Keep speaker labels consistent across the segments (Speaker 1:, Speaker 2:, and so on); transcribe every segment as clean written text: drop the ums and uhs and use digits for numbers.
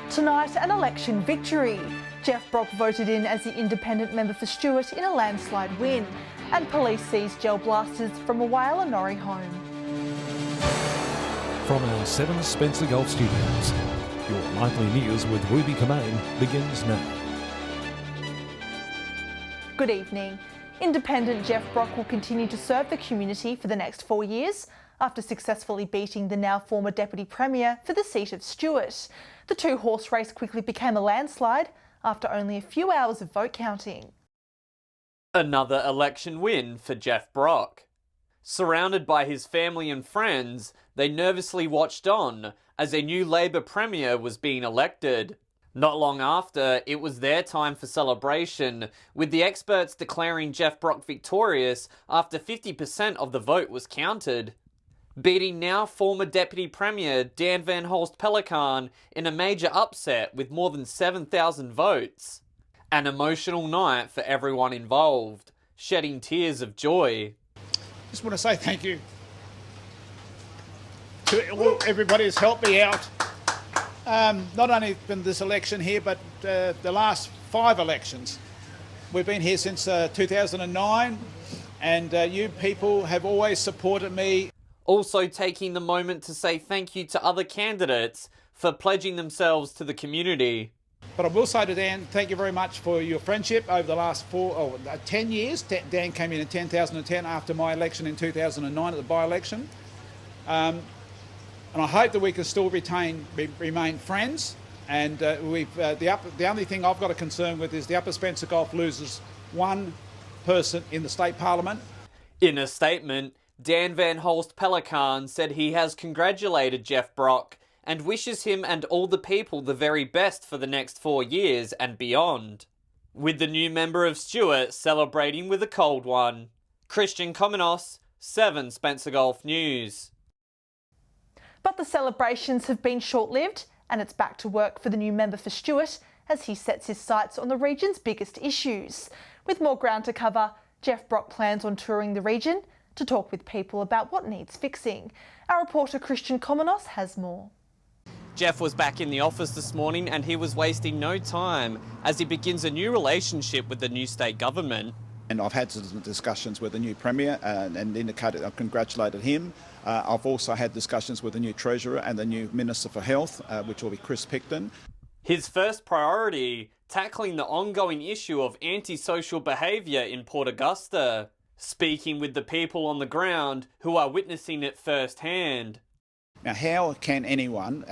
Speaker 1: Tonight, an election victory. Jeff Brock voted in as the independent member for Stewart in a landslide win, and police seized gel blasters from a Wailanori home.
Speaker 2: From our 7 Spencer Golf Studios, your nightly news with Ruby Kamane begins now.
Speaker 1: Good evening. Independent Jeff Brock will continue to serve the community for the next 4 years after successfully beating the now former Deputy Premier for the seat of Stewart. The two-horse race quickly became a landslide after only a few hours of vote counting.
Speaker 3: Another election win for Jeff Brock. Surrounded by his family and friends, they nervously watched on as a new Labor Premier was being elected. Not long after, it was their time for celebration, with the experts declaring Jeff Brock victorious after 50% of the vote was counted, beating now former Deputy Premier Dan Van Holst Pellekaan in a major upset with more than 7,000 votes. An emotional night for everyone involved, shedding tears of joy.
Speaker 4: Just want to say thank you to everybody who's helped me out. Not only in this election here, but the last 5 elections. We've been here since 2009, and you people have always supported me.
Speaker 3: Also taking the moment to say thank you to other candidates for pledging themselves to the community.
Speaker 4: But I will say to Dan, thank you very much for your friendship over the last 10 years. Dan came in 2010 after my election in 2009 at the by-election. And I hope that we can still remain friends. And the only thing I've got a concern with is the Upper Spencer Golf loses one person in the state parliament.
Speaker 3: In a statement, Dan Van Holst Pellekaan said he has congratulated Jeff Brock and wishes him and all the people the very best for the next 4 years and beyond. With the new member of Stewart celebrating with a cold one. Christian Komonos, 7 Spencer Golf News.
Speaker 1: But the celebrations have been short-lived, and it's back to work for the new member for Stewart as he sets his sights on the region's biggest issues. With more ground to cover, Jeff Brock plans on touring the region to talk with people about what needs fixing. Our reporter Christian Komonos has more.
Speaker 3: Jeff was back in the office this morning and he was wasting no time as he begins a new relationship with the new state government.
Speaker 5: And I've had some discussions with the new Premier and indicated I've congratulated him. I've also had discussions with the new Treasurer and the new Minister for Health, which will be Chris Picton.
Speaker 3: His first priority, tackling the ongoing issue of antisocial behaviour in Port Augusta, speaking with the people on the ground who are witnessing it firsthand.
Speaker 5: Now, how can anyone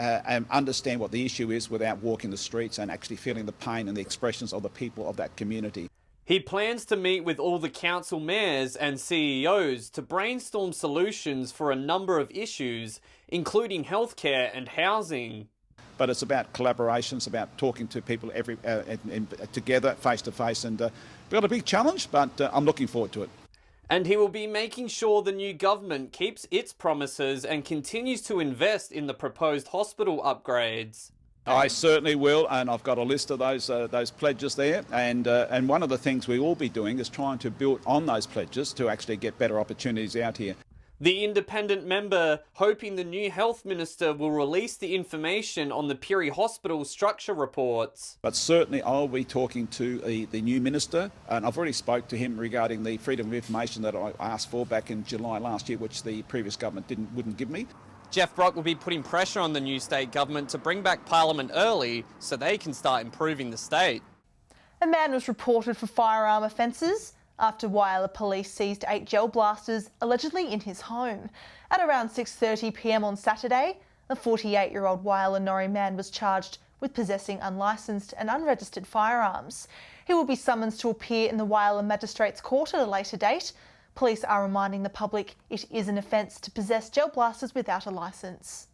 Speaker 5: understand what the issue is without walking the streets and actually feeling the pain and the expressions of the people of that community?
Speaker 3: He plans to meet with all the council mayors and CEOs to brainstorm solutions for a number of issues, including healthcare and housing.
Speaker 5: But it's about collaboration, it's about talking to people together, face to face, and we've got a big challenge, but I'm looking forward to it.
Speaker 3: And he will be making sure the new government keeps its promises and continues to invest in the proposed hospital upgrades.
Speaker 5: I certainly will, and I've got a list of those pledges there. And one of the things we will be doing is trying to build on those pledges to actually get better opportunities out here.
Speaker 3: The independent member hoping the new health minister will release the information on the Piri Hospital structure reports.
Speaker 5: But certainly I'll be talking to the new minister, and I've already spoke to him regarding the freedom of information that I asked for back in July last year, which the previous government wouldn't give me.
Speaker 3: Jeff Brock will be putting pressure on the new state government to bring back Parliament early so they can start improving the state.
Speaker 1: A man was reported for firearm offences after Whyalla police seized 8 gel blasters allegedly in his home. At around 6:30 p.m. on Saturday, a 48-year-old Wailanori man was charged with possessing unlicensed and unregistered firearms. He will be summoned to appear in the Whyalla Magistrates Court at a later date. Police are reminding the public it is an offence to possess gel blasters without a licence.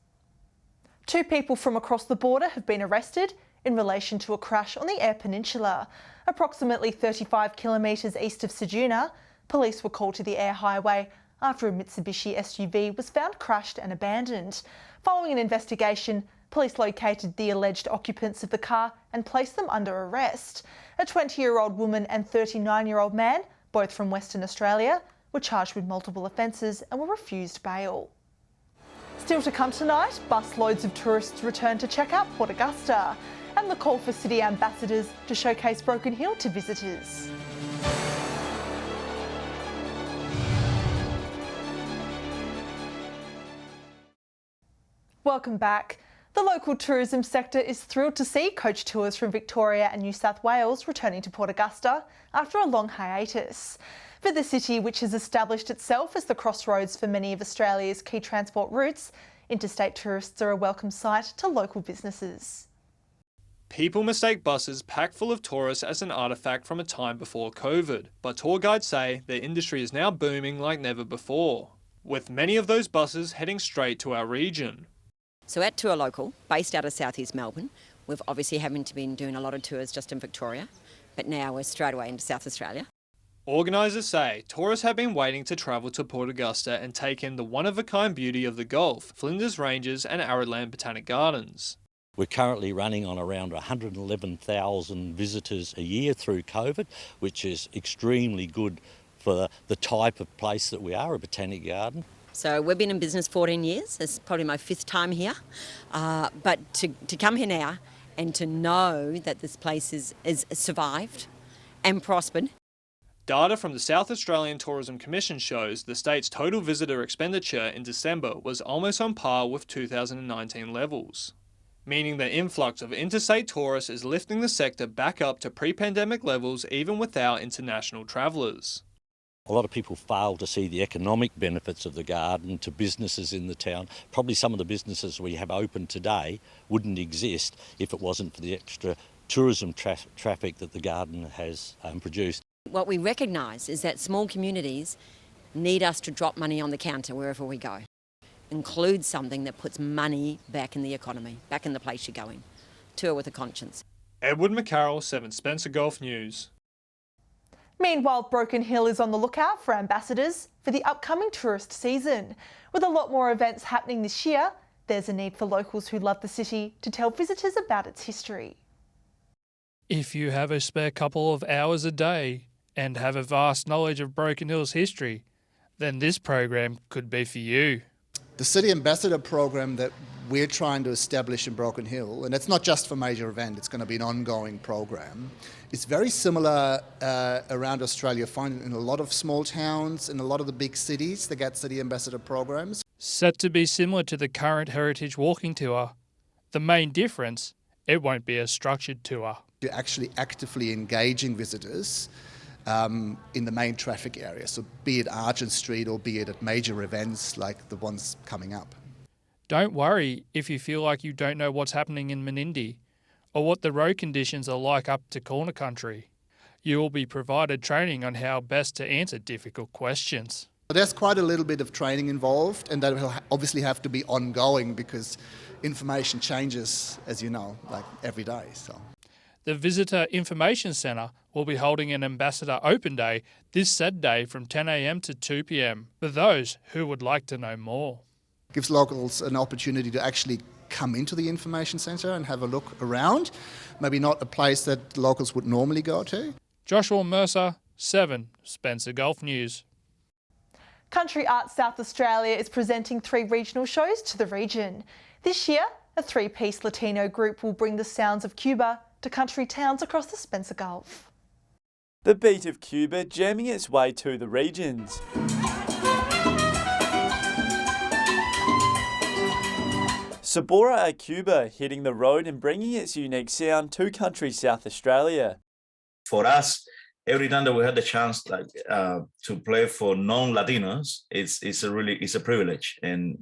Speaker 1: 2 people from across the border have been arrested in relation to a crash on the Eyre Peninsula. Approximately 35 kilometres east of Ceduna, police were called to the Eyre Highway after a Mitsubishi SUV was found crashed and abandoned. Following an investigation, police located the alleged occupants of the car and placed them under arrest. A 20-year-old woman and 39-year-old man, both from Western Australia, were charged with multiple offences and were refused bail. Still to come tonight, busloads of tourists return to check out Port Augusta, and the call for city ambassadors to showcase Broken Hill to visitors. Welcome back. The local tourism sector is thrilled to see coach tours from Victoria and New South Wales returning to Port Augusta after a long hiatus. For the city, which has established itself as the crossroads for many of Australia's key transport routes, interstate tourists are a welcome sight to local businesses.
Speaker 6: People mistake buses packed full of tourists as an artefact from a time before COVID, but tour guides say the industry is now booming like never before, with many of those buses heading straight to our region.
Speaker 7: So at Tour Local, based out of southeast Melbourne, we've obviously been doing a lot of tours just in Victoria, but now we're straight away into South Australia.
Speaker 6: Organisers say tourists have been waiting to travel to Port Augusta and take in the one-of-a-kind beauty of the Gulf, Flinders Ranges and Aridland Botanic Gardens.
Speaker 8: We're currently running on around 111,000 visitors a year through COVID, which is extremely good for the type of place that we are, a botanic garden.
Speaker 7: So we've been in business 14 years. It's probably my 5th time here. But to come here now and to know that this place is survived and prospered.
Speaker 6: Data from the South Australian Tourism Commission shows the state's total visitor expenditure in December was almost on par with 2019 levels, meaning the influx of interstate tourists is lifting the sector back up to pre-pandemic levels even without international travellers.
Speaker 8: A lot of people fail to see the economic benefits of the garden to businesses in the town. Probably some of the businesses we have open today wouldn't exist if it wasn't for the extra tourism traffic that the garden has produced.
Speaker 7: What we recognise is that small communities need us to drop money on the counter wherever we go. Include something that puts money back in the economy, back in the place you're going. Tour with a conscience.
Speaker 6: Edward McCarroll, 7 Spencer Golf News.
Speaker 1: Meanwhile, Broken Hill is on the lookout for ambassadors for the upcoming tourist season. With a lot more events happening this year, there's a need for locals who love the city to tell visitors about its history.
Speaker 9: If you have a spare couple of hours a day and have a vast knowledge of Broken Hill's history, then this program could be for you.
Speaker 10: The City Ambassador program that we're trying to establish in Broken Hill, and it's not just for major event, it's going to be an ongoing program. It's very similar around Australia, finding in a lot of small towns, in a lot of the big cities, they get City Ambassador programs.
Speaker 9: Set to be similar to the current Heritage Walking Tour. The main difference, it won't be a structured tour.
Speaker 10: You're actually actively engaging visitors in the main traffic area, so be it Argent Street or be it at major events like the ones coming up.
Speaker 9: Don't worry if you feel like you don't know what's happening in Menindee or what the road conditions are like up to Corner Country. You will be provided training on how best to answer difficult questions.
Speaker 10: There's quite a little bit of training involved, and that will obviously have to be ongoing because information changes, as you know, like every day. So.
Speaker 9: The Visitor Information Centre will be holding an Ambassador Open Day this Saturday from 10 a.m. to 2 p.m. for those who would like to know more.
Speaker 10: Gives locals an opportunity to actually come into the information centre and have a look around. Maybe not a place that locals would normally go to.
Speaker 9: Joshua Mercer, 7 Spencer Golf News.
Speaker 1: Country Arts South Australia is presenting 3 regional shows to the region. This year, a 3-piece Latino group will bring the sounds of Cuba to country towns across the Spencer Gulf.
Speaker 11: The beat of Cuba jamming its way to the regions. Sabora a Cuba hitting the road and bringing its unique sound to country South Australia.
Speaker 12: For us, every time that we had the chance to play for non-Latinos, it's a privilege and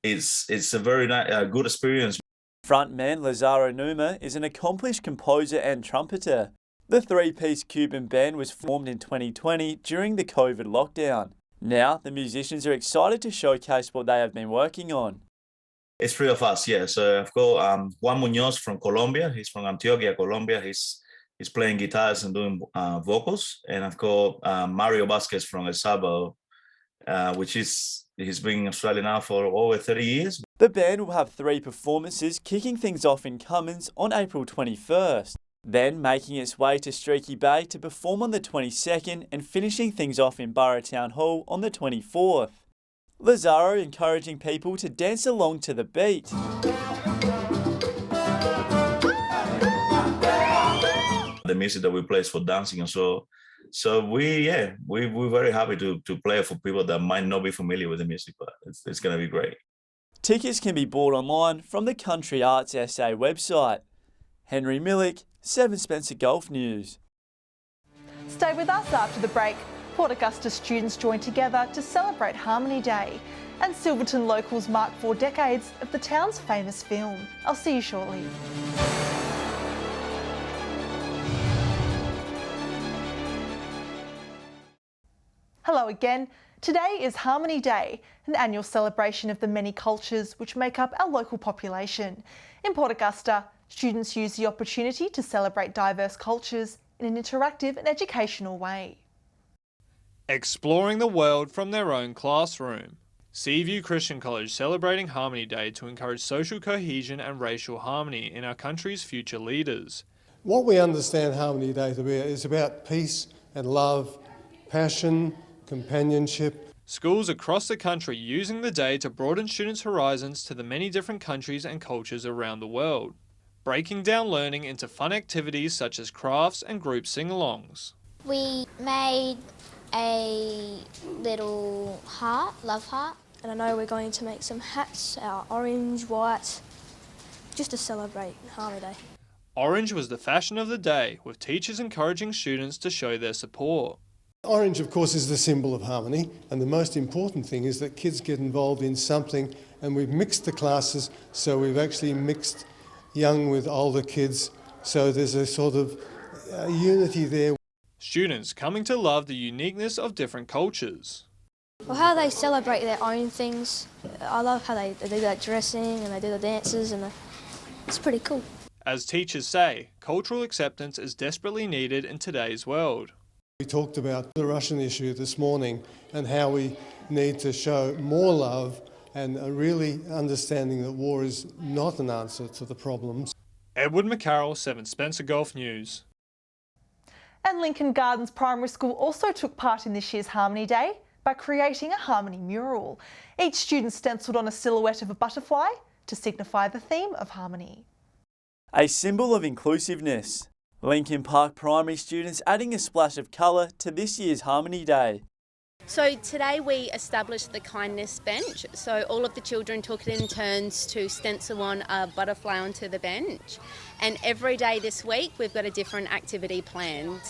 Speaker 12: it's a very good experience.
Speaker 11: Frontman Lazaro Numa is an accomplished composer and trumpeter. The 3-piece Cuban band was formed in 2020 during the COVID lockdown. Now, the musicians are excited to showcase what they have been working on.
Speaker 12: It's 3 of us, yeah. So I've got Juan Munoz from Colombia. He's from Antioquia, Colombia. He's playing guitars and doing vocals. And I've got Mario Vasquez from El Salvador, he's been in Australia now for over 30 years.
Speaker 11: The band will have 3 performances, kicking things off in Cummins on April 21st, then making its way to Streaky Bay to perform on the 22nd and finishing things off in Burra Town Hall on the 24th. Lazaro encouraging people to dance along to the beat.
Speaker 12: The music that we play is for dancing, and so we're very happy to play for people that might not be familiar with the music, but it's going to be great.
Speaker 11: Tickets can be bought online from the Country Arts SA website. Henry Millick, 7 Spencer Golf News.
Speaker 1: Stay with us after the break. Port Augusta students join together to celebrate Harmony Day, and Silverton locals mark 4 decades of the town's famous film. I'll see you shortly. Hello again. Today is Harmony Day, an annual celebration of the many cultures which make up our local population. In Port Augusta, students use the opportunity to celebrate diverse cultures in an interactive and educational way.
Speaker 6: Exploring the world from their own classroom. Seaview Christian College celebrating Harmony Day to encourage social cohesion and racial harmony in our country's future leaders.
Speaker 13: What we understand Harmony Day to be is about peace and love, passion, companionship.
Speaker 6: Schools across the country using the day to broaden students' horizons to the many different countries and cultures around the world, breaking down learning into fun activities such as crafts and group sing-alongs.
Speaker 14: We made a little heart, love heart.
Speaker 15: And I know we're going to make some hats, our orange, white, just to celebrate Harmony Day.
Speaker 6: Orange was the fashion of the day, with teachers encouraging students to show their support.
Speaker 13: Orange, of course, is the symbol of harmony, and the most important thing is that kids get involved in something, and we've mixed the classes, so we've actually mixed young with older kids, so there's a sort of unity there.
Speaker 6: Students coming to love the uniqueness of different cultures.
Speaker 15: Well, how they celebrate their own things. I love how they do that dressing and they do the dances, and it's pretty cool.
Speaker 6: As teachers say, cultural acceptance is desperately needed in today's world.
Speaker 13: We talked about the Russian issue this morning and how we need to show more love and a really understanding that war is not an answer to the problems.
Speaker 6: Edward McCarroll, 7 Spencer Golf News.
Speaker 1: And Lincoln Gardens Primary School also took part in this year's Harmony Day by creating a harmony mural. Each student stencilled on a silhouette of a butterfly to signify the theme of harmony.
Speaker 11: A symbol of inclusiveness. Lincoln Park Primary students adding a splash of colour to this year's Harmony Day.
Speaker 16: So today we established the kindness bench. So all of the children took it in turns to stencil on a butterfly onto the bench. And every day this week we've got a different activity planned.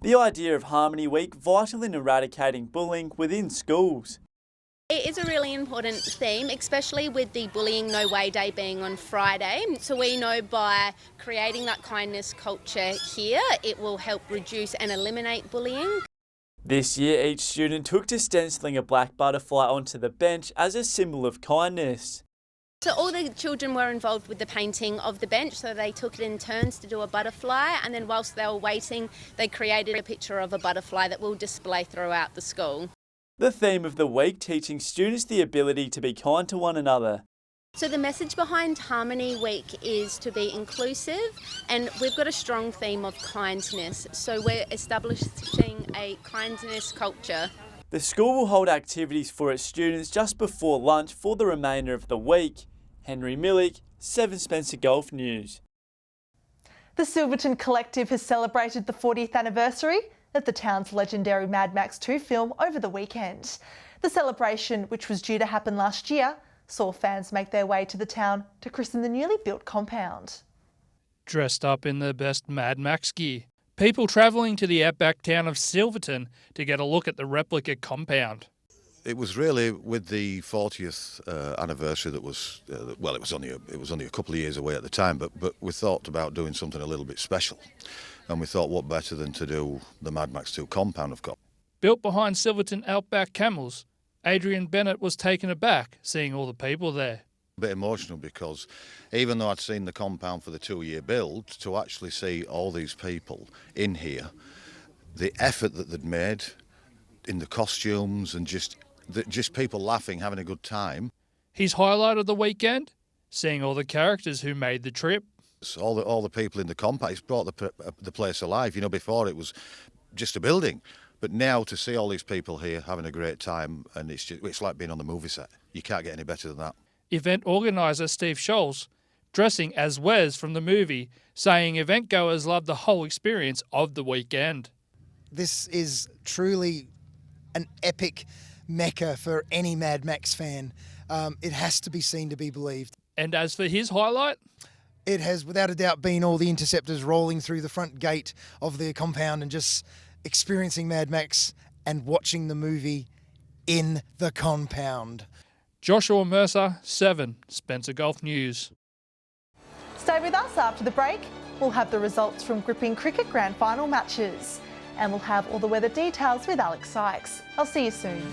Speaker 11: The idea of Harmony Week vital in eradicating bullying within schools.
Speaker 16: It is a really important theme, especially with the Bullying No Way Day being on Friday. So we know by creating that kindness culture here, it will help reduce and eliminate bullying.
Speaker 11: This year, each student took to stenciling a black butterfly onto the bench as a symbol of kindness.
Speaker 16: So all the children were involved with the painting of the bench, so they took it in turns to do a butterfly, and then whilst they were waiting, they created a picture of a butterfly that will display throughout the school.
Speaker 11: The theme of the week teaching students the ability to be kind to one another.
Speaker 16: So the message behind Harmony Week is to be inclusive, and we've got a strong theme of kindness. So we're establishing a kindness culture.
Speaker 11: The school will hold activities for its students just before lunch for the remainder of the week. Henry Millick, 7 Spencer Golf News.
Speaker 1: The Silverton Collective has celebrated the 40th anniversary of the town's legendary Mad Max 2 film over the weekend. The celebration, which was due to happen last year, saw fans make their way to the town to christen the newly built compound.
Speaker 9: Dressed up in their best Mad Max gear, people travelling to the outback town of Silverton to get a look at the replica compound.
Speaker 17: It was really with the 40th anniversary that was, it was only a couple of years away at the time, but we thought about doing something a little bit special. And we thought what better than to do the Mad Max 2 compound, of course.
Speaker 9: Built behind Silverton Outback Camels, Adrian Bennett was taken aback seeing all the people there.
Speaker 17: A bit emotional because even though I'd seen the compound for the 2-year build, to actually see all these people in here, the effort that they'd made in the costumes and just people laughing, having a good time.
Speaker 9: His highlight of the weekend? Seeing all the characters who made the trip.
Speaker 17: All the people in the compound, it's brought the place alive. You know, before it was just a building, But now to see all these people here having a great time, and it's like being on the movie set. You can't get any better than that.
Speaker 9: Event organiser Steve Scholes, dressing as Wes from the movie, saying event goers love the whole experience of the weekend.
Speaker 18: This is truly an epic mecca for any Mad Max fan. It has to be seen to be believed.
Speaker 9: And as for his highlight?
Speaker 18: It has without a doubt been all the interceptors rolling through the front gate of the compound and just experiencing Mad Max and watching the movie in the compound.
Speaker 9: Joshua Mercer, 7, Spencer Golf News.
Speaker 1: Stay with us after the break. We'll have the results from gripping cricket grand final matches. And we'll have all the weather details with Alex Sykes. I'll see you soon.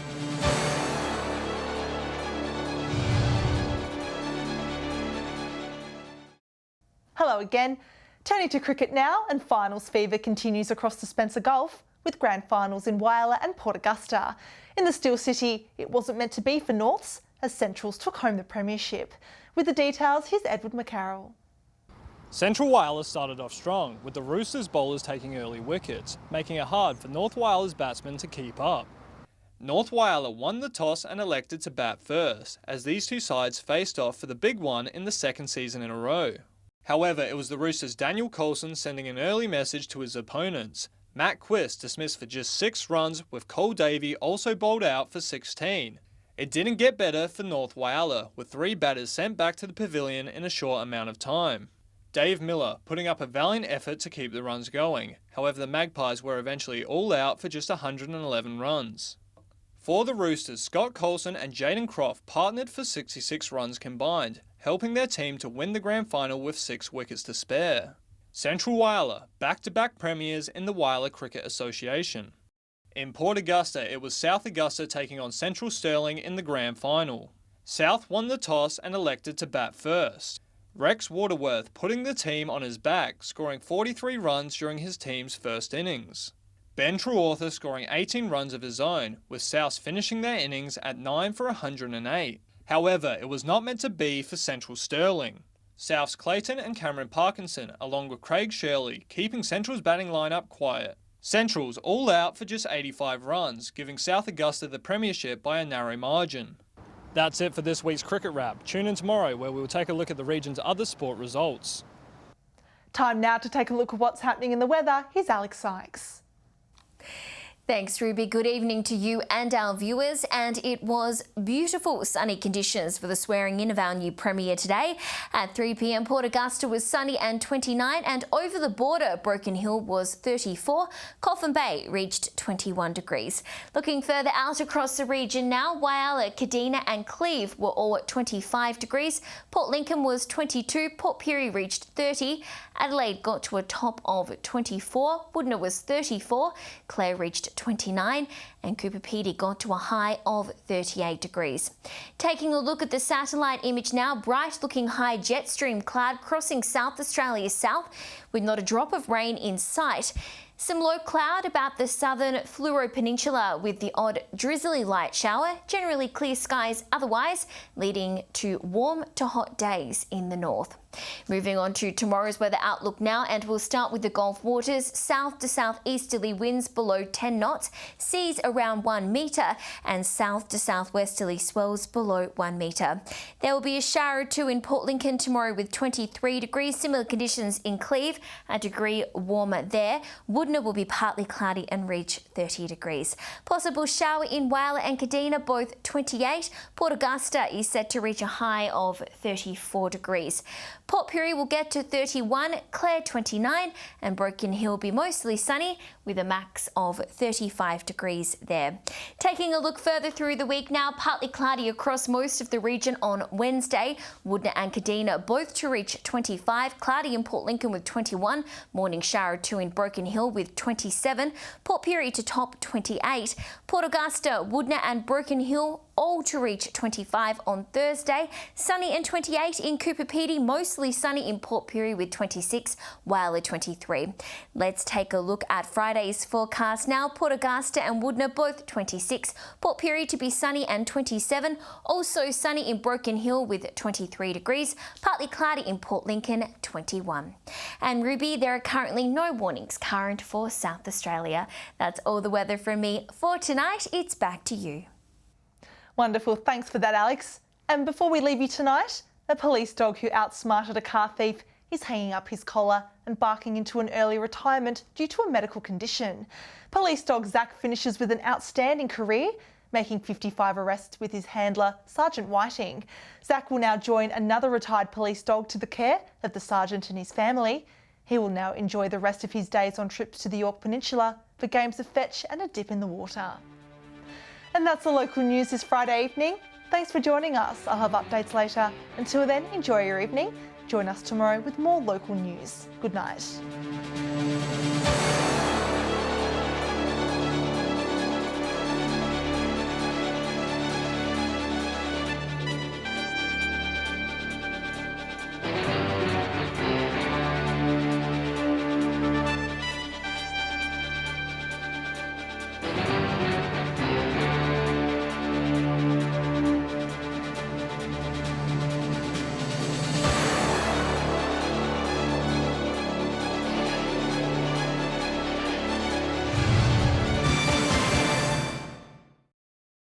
Speaker 1: Hello again. Turning to cricket now, and finals fever continues across the Spencer Gulf with grand finals in Whyalla and Port Augusta. In the Steel City, it wasn't meant to be for Norths as Centrals took home the premiership. With the details, here's Edward McCarroll.
Speaker 6: Central Whyalla started off strong, with the Roosters bowlers taking early wickets, making it hard for North Whyalla's batsmen to keep up. North Whyalla won the toss and elected to bat first, as these two sides faced off for the big one in the second season in a row. However, it was the Roosters' Daniel Coulson sending an early message to his opponents. Matt Quist dismissed for just 6 runs, with Cole Davey also bowled out for 16. It didn't get better for North Whyalla, with 3 batters sent back to the pavilion in a short amount of time. Dave Miller putting up a valiant effort to keep the runs going. However, the Magpies were eventually all out for just 111 runs. For the Roosters, Scott Coulson and Jaden Croft partnered for 66 runs combined, helping their team to win the grand final with 6 wickets to spare. Central Whyalla, back-to-back premiers in the Whyalla Cricket Association. In Port Augusta, it was South Augusta taking on Central Stirling in the grand final. South won the toss and elected to bat first. Rex Waterworth putting the team on his back, scoring 43 runs during his team's first innings. Ben Trewartha scoring 18 runs of his own, with South finishing their innings at 9 for 108. However, it was not meant to be for Central Stirling. South's Clayton and Cameron Parkinson, along with Craig Shirley, keeping Central's batting lineup quiet. Central's all out for just 85 runs, giving South Augusta the premiership by a narrow margin. That's it for this week's Cricket Wrap. Tune in tomorrow where we will take a look at the region's other sport results.
Speaker 1: Time now to take a look at what's happening in the weather. Here's Alex Sykes.
Speaker 19: Thanks, Ruby. Good evening to you and our viewers. And it was beautiful sunny conditions for the swearing in of our new Premier today. At 3 p.m, Port Augusta was sunny and 29, and over the border, Broken Hill was 34. Coffin Bay reached 21 degrees. Looking further out across the region now, Whyalla, Kadina and Cleve were all at 25 degrees. Port Lincoln was 22. Port Pirie reached 30. Adelaide got to a top of 24. Woodner was 34. Clare reached 29, and Cooper Pedy got to a high of 38 degrees. Taking a look at the satellite image now, bright looking high jet stream cloud crossing South Australia's south with not a drop of rain in sight. Some low cloud about the southern Fluoro Peninsula with the odd drizzly light shower, generally clear skies otherwise, leading to warm to hot days in the north. Moving on to tomorrow's weather outlook now, and we'll start with the Gulf waters. South to southeasterly winds below 10 knots, seas around 1 metre, and south to southwesterly swells below 1 metre. There will be a shower or two in Port Lincoln tomorrow with 23 degrees. Similar conditions in Cleve, a degree warmer there. Woodner will be partly cloudy and reach 30 degrees. Possible shower in Whyalla and Kadina, both 28. Port Augusta is set to reach a high of 34 degrees. Port Pirie will get to 31, Clare 29, and Broken Hill will be mostly sunny with a max of 35 degrees there. Taking a look further through the week now, partly cloudy across most of the region on Wednesday. Woodner and Kadina both to reach 25, cloudy in Port Lincoln with 21, morning shower or two in Broken Hill with 27, Port Pirie to top 28, Port Augusta, Woodner and Broken Hill all to reach 25 on Thursday. Sunny and 28 in Cooper Pedy, mostly sunny in Port Pirie with 26, Whyalla 23. Let's take a look at Friday's forecast now. Port Augusta and Woodner both 26, Port Pirie to be sunny and 27, also sunny in Broken Hill with 23 degrees, partly cloudy in Port Lincoln 21. And Ruby, there are currently no warnings current for South Australia. That's all the weather from me for tonight. It's back to you.
Speaker 1: Wonderful, thanks for that, Alex. And before we leave you tonight, a police dog who outsmarted a car thief is hanging up his collar and barking into an early retirement due to a medical condition. Police dog Zach finishes with an outstanding career, making 55 arrests with his handler, Sergeant Whiting. Zach will now join another retired police dog to the care of the sergeant and his family. He will now enjoy the rest of his days on trips to the Yorke Peninsula for games of fetch and a dip in the water. And that's the local news this Friday evening. Thanks for joining us. I'll have updates later. Until then, enjoy your evening. Join us tomorrow with more local news. Good night.